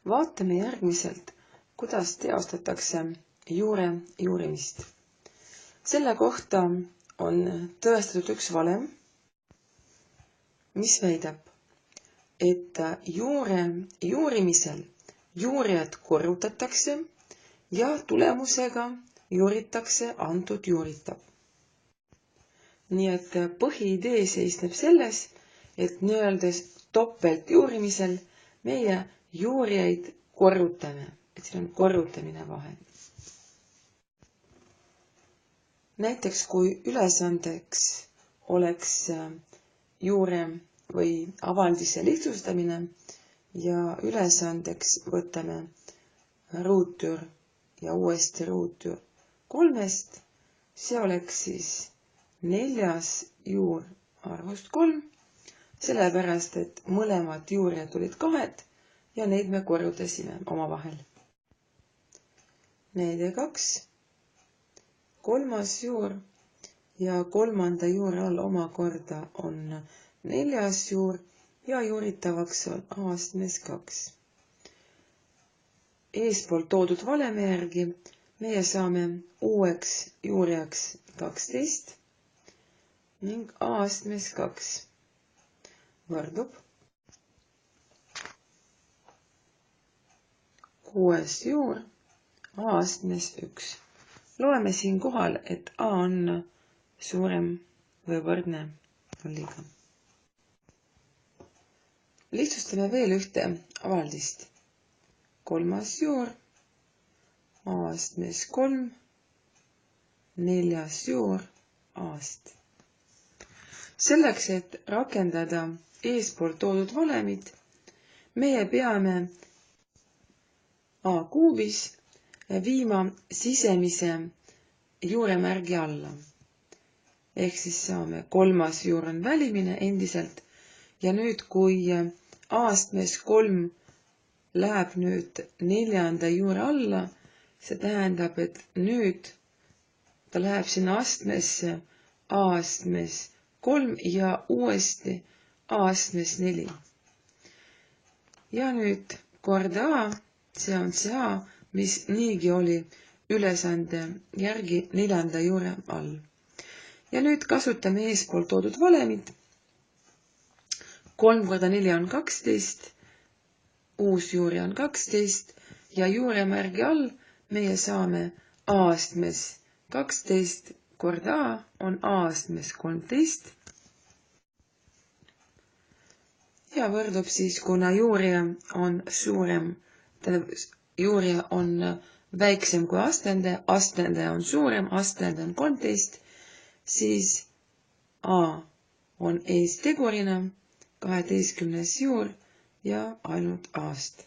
Vaatame järgmiselt, kuidas teostatakse juure juurimist. Selle kohta on tõestatud üks valem, mis väidab, et juure juurimisel juurijad korrutatakse ja tulemusega juuritakse antud juuritab. Nii et põhiidee seisneb selles, et nii-öeldes topelt juurimisel meie juurijaid korrutame, et siin on korrutamine vahel. Näiteks kui ülesandeks oleks juure või avaldise lihtsustamine ja ülesandeks võtame ruutüür ja uuesti ruutüür 3-st, see oleks siis 4. juur arvust 3, sellepärast et mõlemad juurijad olid 2 ja neid me korrutasime omavahel. Näide 2. 3. juur ja 3. juure all omakorda on 4. juur ja juuritavaks on astmes 2. Eespool toodud valemi järgi meie saame uueks juurijaks 12 ning astmes 2 võrdub 6. juur astmes 1. Loeme siin kohal, et A on suurem või võrdne 0. Lihtsustame veel ühte avaldist. 3. juur astmes 3, 4. juur A-st. Selleks, et rakendada eespool toodud valemit, meie peame A kuubis viima sisemise juuremärgi alla. Ehk siis saame 3. juur on välimine endiselt ja nüüd, kui astmes 3 läheb nüüd 4. juure alla, see tähendab, et nüüd ta läheb sinna astmesse astmes 3 ja uuesti astmes 4. Ja nüüd korda A, see on see A, mis niigi oli ülesande järgi 4. juure all. Ja nüüd kasutame eespool toodud valemit. 3 korda 4 on 12, uus juuri on 12 ja juuremärgi all meie saame A astmes 12 korda A on A astmes 13 ja võrdub siis, kuna juurija on suurem, juurija on väiksem kui astendaja on suurem, astendaja on 13, siis A on ees tegurina 12. juur ja ainult A-st.